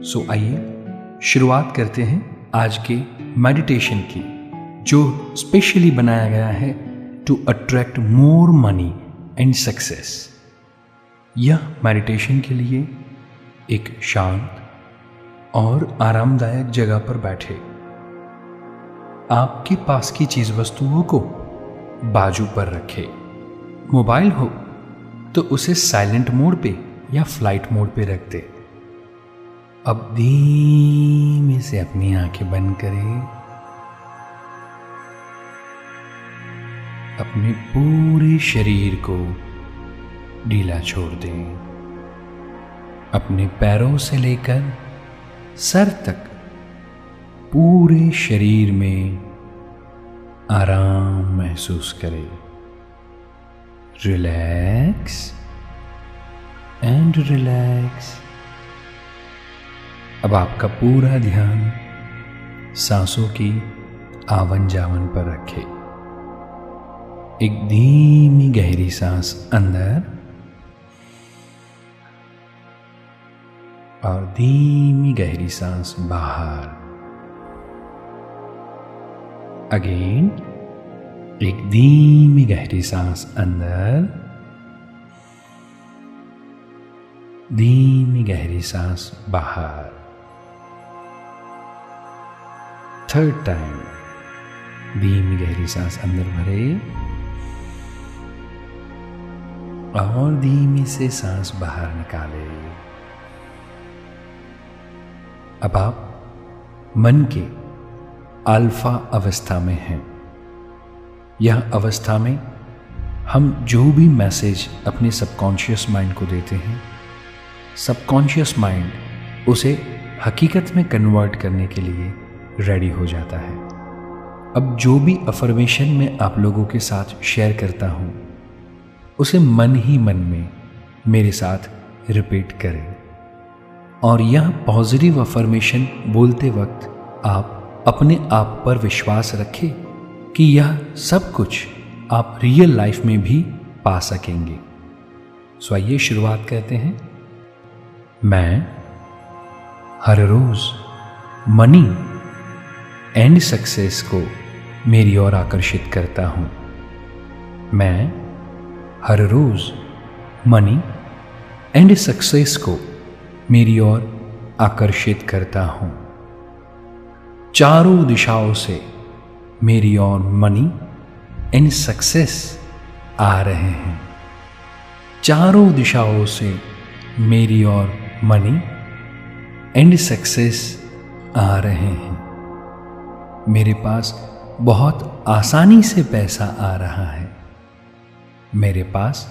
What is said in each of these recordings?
आइए शुरुआत करते हैं आज के मेडिटेशन की, जो स्पेशली बनाया गया है to attract more money and success. यह मेडिटेशन के लिए एक शांत और आरामदायक जगह पर बैठे, आपके पास की चीज वस्तुओं को बाजू पर रखे। मोबाइल हो तो उसे साइलेंट मोड पे या फ्लाइट मोड पे रख दे। अब धीमे से अपनी आंखें बंद करें। अपने पूरे शरीर को ढीला छोड़ दें। अपने पैरों से लेकर सर तक पूरे शरीर में आराम महसूस करें। Relax and relax. अब आपका पूरा ध्यान सांसों की आवन जावन पर रखें। एक धीमी गहरी सांस अंदर और धीमी गहरी सांस बाहर। अगेन एक धीमी गहरी सांस अंदर, धीमी गहरी सांस बाहर। थर्ड टाइम धीमी गहरी सांस अंदर भरे और धीमी से सांस बाहर निकाले। अब आप मन के अल्फा अवस्था में हैं। यह अवस्था में हम जो भी मैसेज अपने सबकॉन्शियस माइंड को देते हैं, सबकॉन्शियस माइंड उसे हकीकत में कन्वर्ट करने के लिए रेडी हो जाता है। अब जो भी अफर्मेशन मैं आप लोगों के साथ शेयर करता हूं, उसे मन ही मन में मेरे साथ रिपीट करें। और यह पॉजिटिव अफर्मेशन बोलते वक्त आप अपने आप पर विश्वास रखें कि यह सब कुछ आप रियल लाइफ में भी पा सकेंगे। आइए शुरुआत करते हैं। मैं हर रोज मनी एंड सक्सेस को मेरी ओर आकर्षित करता हूं। मैं हर रोज मनी एंड सक्सेस को मेरी ओर आकर्षित करता हूं। चारों दिशाओं से मेरी ओर मनी एंड सक्सेस आ रहे हैं। चारों दिशाओं से मेरी ओर मनी एंड सक्सेस आ रहे हैं। मेरे पास बहुत आसानी से पैसा आ रहा है। मेरे पास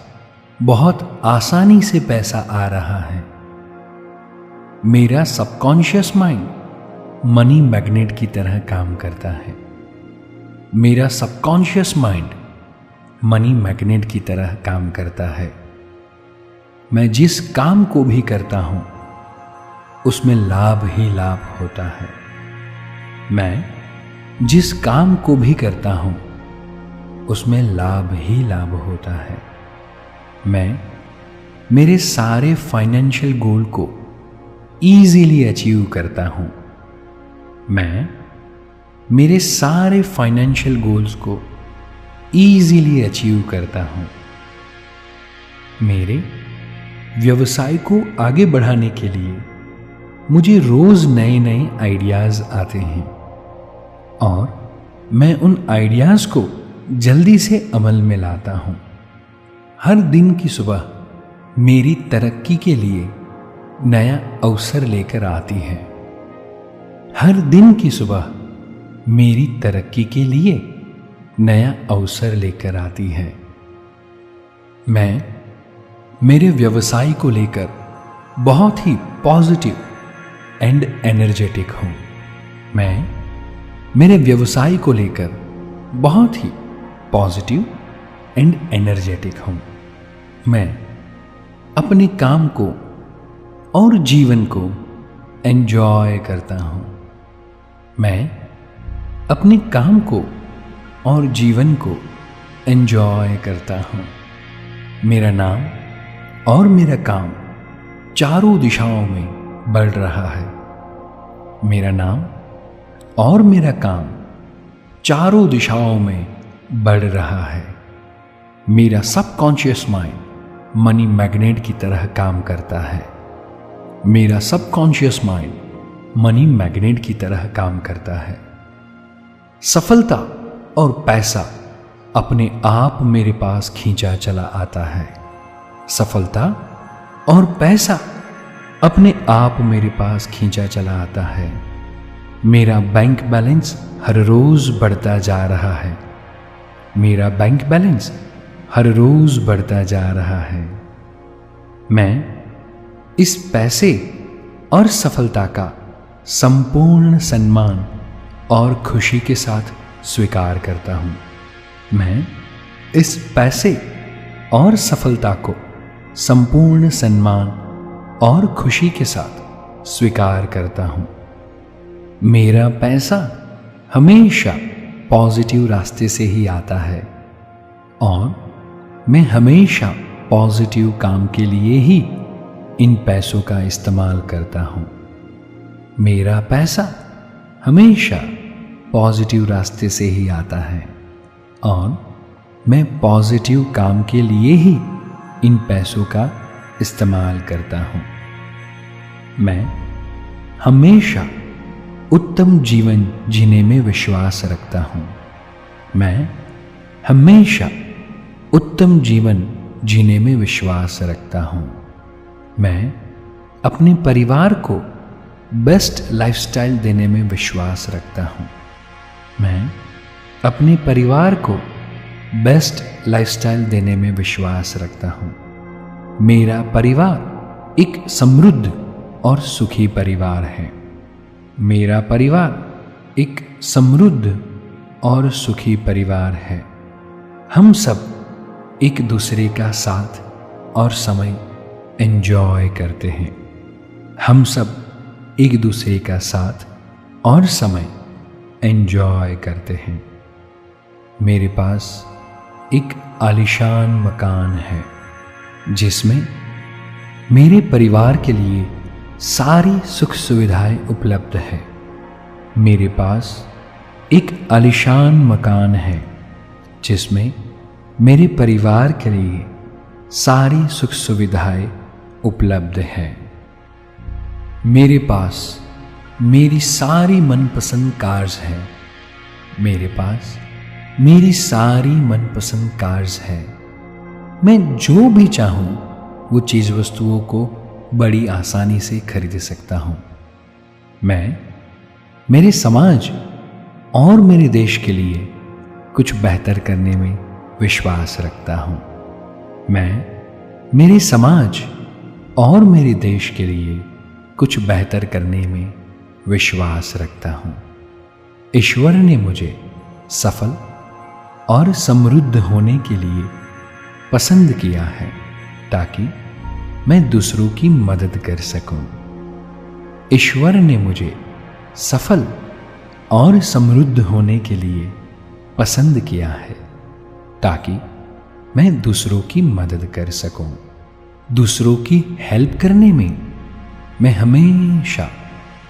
बहुत आसानी से पैसा आ रहा है। मेरा सबकॉन्शियस माइंड मनी मैग्नेट की तरह काम करता है। मेरा सबकॉन्शियस माइंड मनी मैग्नेट की तरह काम करता है। मैं जिस काम को भी करता हूं, उसमें लाभ ही लाभ होता है। मैं जिस काम को भी करता हूं, उसमें लाभ ही लाभ होता है। मैं मेरे सारे फाइनेंशियल गोल को इजीली अचीव करता हूं। मैं मेरे सारे फाइनेंशियल गोल्स को इजीली अचीव करता हूं। मेरे व्यवसाय को आगे बढ़ाने के लिए मुझे रोज नए नए आइडियाज आते हैं और मैं उन आइडियाज को जल्दी से अमल में लाता हूं। हर दिन की सुबह मेरी तरक्की के लिए नया अवसर लेकर आती है। हर दिन की सुबह मेरी तरक्की के लिए नया अवसर लेकर आती है। मैं मेरे व्यवसाय को लेकर बहुत ही पॉजिटिव एंड एनर्जेटिक हूं। मैं मेरे व्यवसाय को लेकर बहुत ही पॉजिटिव एंड एनर्जेटिक हूं। मैं अपने काम को और जीवन को एंजॉय करता हूं। मैं अपने काम को और जीवन को एंजॉय करता हूं। मेरा नाम और मेरा काम चारों दिशाओं में बढ़ रहा है। मेरा नाम और मेरा काम चारों दिशाओं में बढ़ रहा है। मेरा सबकॉन्शियस माइंड मनी मैग्नेट की तरह काम करता है। मेरा सबकॉन्शियस माइंड मनी मैग्नेट की तरह काम करता है। सफलता और पैसा अपने आप मेरे पास खींचा चला आता है। सफलता और पैसा अपने आप मेरे पास खींचा चला आता है। मेरा बैंक बैलेंस हर रोज बढ़ता जा रहा है। मेरा बैंक बैलेंस हर रोज बढ़ता जा रहा है। मैं इस पैसे और सफलता का संपूर्ण सम्मान और खुशी के साथ स्वीकार करता हूं। मैं इस पैसे और सफलता को संपूर्ण सम्मान और खुशी के साथ स्वीकार करता हूं। मेरा पैसा हमेशा पॉजिटिव रास्ते से ही आता है और मैं हमेशा पॉजिटिव काम के लिए ही इन पैसों का इस्तेमाल करता हूं। मेरा पैसा हमेशा पॉजिटिव रास्ते से ही आता है और मैं पॉजिटिव काम के लिए ही इन पैसों का इस्तेमाल करता हूं। मैं हमेशा उत्तम जीवन जीने में विश्वास रखता हूं। मैं हमेशा उत्तम जीवन जीने में विश्वास रखता हूं। मैं अपने परिवार को बेस्ट लाइफस्टाइल देने में विश्वास रखता हूं। मैं अपने परिवार को बेस्ट लाइफस्टाइल देने में विश्वास रखता हूं। मेरा परिवार एक समृद्ध और सुखी परिवार है। मेरा परिवार एक समृद्ध और सुखी परिवार है। हम सब एक दूसरे का साथ और समय एंजॉय करते हैं। हम सब एक दूसरे का साथ और समय एंजॉय करते हैं। मेरे पास एक आलीशान मकान है जिसमें मेरे परिवार के लिए सारी सुख सुविधाएं उपलब्ध है। मेरे पास एक आलीशान मकान है जिसमें मेरे परिवार के लिए सारी सुख सुविधाएं उपलब्ध है। मेरे पास मेरी सारी मनपसंद कार्स हैं। मेरे पास मेरी सारी मनपसंद कार्स हैं। मैं जो भी चाहूं वो चीज़ वस्तुओं को बड़ी आसानी से खरीद सकता हूं। मैं मेरे समाज और मेरे देश के लिए कुछ बेहतर करने में विश्वास रखता हूं। मैं मेरे समाज और मेरे देश के लिए कुछ बेहतर करने में विश्वास रखता हूं। ईश्वर ने मुझे सफल और समृद्ध होने के लिए पसंद किया है ताकि मैं दूसरों की मदद कर सकूं। ईश्वर ने मुझे सफल और समृद्ध होने के लिए पसंद किया है ताकि मैं दूसरों की मदद कर सकूं। दूसरों की हेल्प करने में मैं हमेशा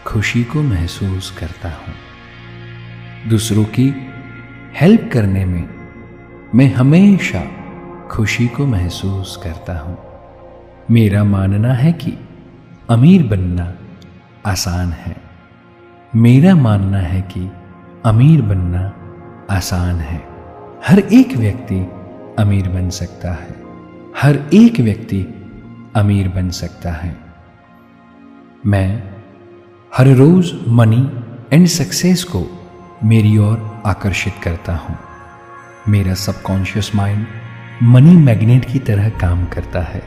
खुशी को महसूस करता हूं। दूसरों की हेल्प करने में मैं हमेशा खुशी को महसूस करता हूं। मेरा मानना है कि अमीर बनना आसान है। मेरा मानना है कि अमीर बनना आसान है। हर एक व्यक्ति अमीर बन सकता है। हर एक व्यक्ति अमीर बन सकता है। मैं हर रोज मनी एंड सक्सेस को मेरी ओर आकर्षित करता हूं। मेरा सबकॉन्शियस माइंड मनी मैग्नेट की तरह काम करता है।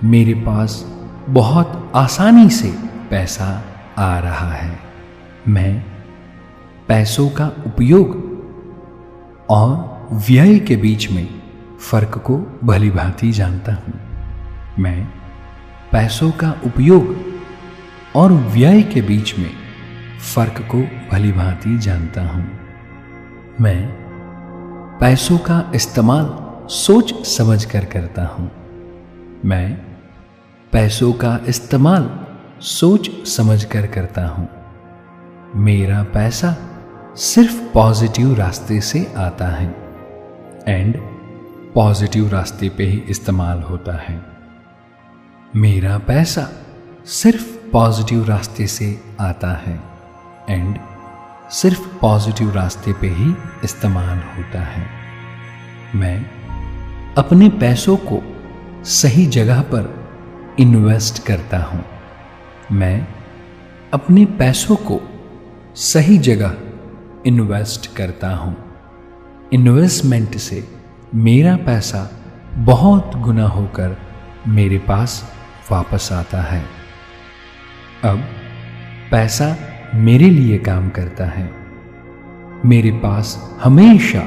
मेरे पास बहुत आसानी से पैसा आ रहा है। मैं पैसों का उपयोग और व्यय के बीच में फर्क को भली भांति जानता हूं। मैं पैसों का उपयोग और व्यय के बीच में फर्क को भली भांति जानता हूं। मैं पैसों का इस्तेमाल सोच समझ कर करता हूं। मैं पैसों का इस्तेमाल सोच समझ कर करता हूं। मेरा पैसा सिर्फ पॉजिटिव रास्ते से आता है एंड पॉजिटिव रास्ते पे ही इस्तेमाल होता है। मेरा पैसा सिर्फ पॉजिटिव रास्ते से आता है एंड सिर्फ पॉजिटिव रास्ते पे ही इस्तेमाल होता है। मैं अपने पैसों को सही जगह पर इन्वेस्ट करता हूँ। मैं अपने पैसों को सही जगह इन्वेस्ट करता हूँ। इन्वेस्टमेंट से मेरा पैसा बहुत गुना होकर मेरे पास वापस आता है। अब पैसा मेरे लिए काम करता है। मेरे पास हमेशा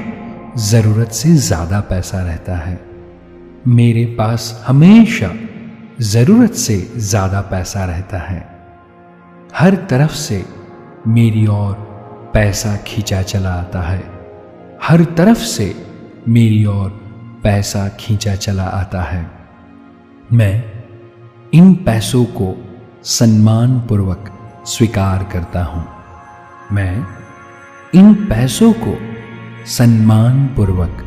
जरूरत से ज्यादा पैसा रहता है। मेरे पास हमेशा जरूरत से ज्यादा पैसा रहता है। हर तरफ से मेरी ओर पैसा खींचा चला आता है। हर तरफ से मेरी ओर पैसा खींचा चला आता है। मैं इन पैसों को सम्मान पूर्वक स्वीकार करता हूं। मैं इन पैसों को सम्मान पूर्वक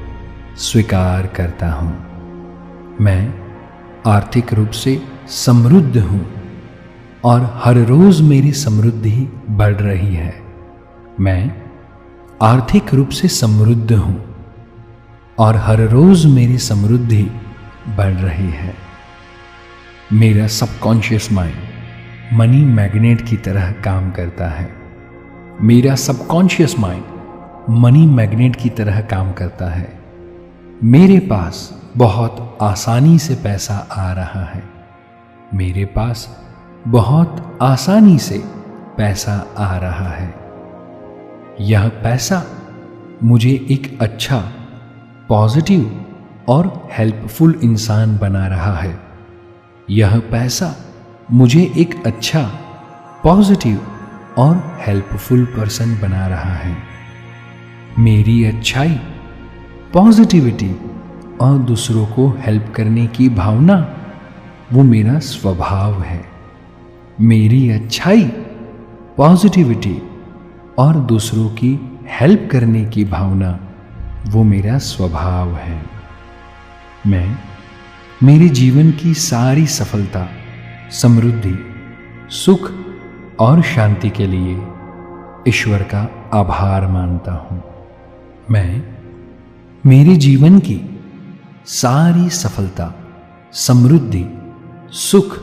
स्वीकार करता हूं। मैं आर्थिक रूप से समृद्ध हूं और हर रोज मेरी समृद्धि बढ़ रही है। मैं आर्थिक रूप से समृद्ध हूं और हर रोज मेरी समृद्धि बढ़ रही है। मेरा सबकॉन्शियस माइंड मनी मैग्नेट की तरह काम करता है। मेरा सबकॉन्शियस माइंड मनी मैग्नेट की तरह काम करता है। मेरे पास बहुत आसानी से पैसा आ रहा है। मेरे पास बहुत आसानी से पैसा आ रहा है। यह पैसा मुझे एक अच्छा, पॉजिटिव और हेल्पफुल इंसान बना रहा है। यह पैसा मुझे एक अच्छा, पॉजिटिव और हेल्पफुल पर्सन बना रहा है। मेरी अच्छाई, पॉजिटिविटी और दूसरों को हेल्प करने की भावना वो मेरा स्वभाव है। मेरी अच्छाई, पॉजिटिविटी और दूसरों की हेल्प करने की भावना वो मेरा स्वभाव है। मैं मेरे जीवन की सारी सफलता, समृद्धि, सुख और शांति के लिए ईश्वर का आभार मानता हूं। मैं मेरे जीवन की सारी सफलता, समृद्धि, सुख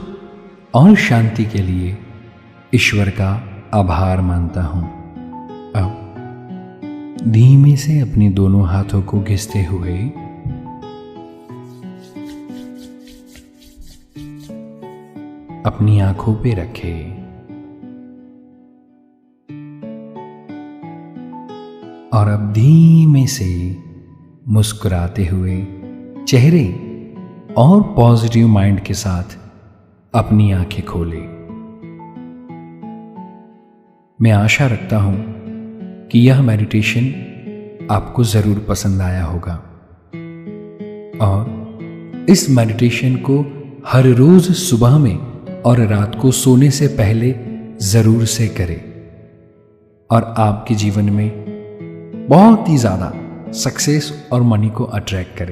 और शांति के लिए ईश्वर का आभार मानता हूं। अब धीमे से अपने दोनों हाथों को घिसते हुए अपनी आंखों पे रखें और अब धीमे से मुस्कुराते हुए चेहरे और पॉजिटिव माइंड के साथ अपनी आंखें खोलें। मैं आशा रखता हूं कि यह मेडिटेशन आपको जरूर पसंद आया होगा और इस मेडिटेशन को हर रोज सुबह में और रात को सोने से पहले जरूर से करें और आपके जीवन में बहुत ही ज्यादा सक्सेस और मनी को अट्रैक्ट करें।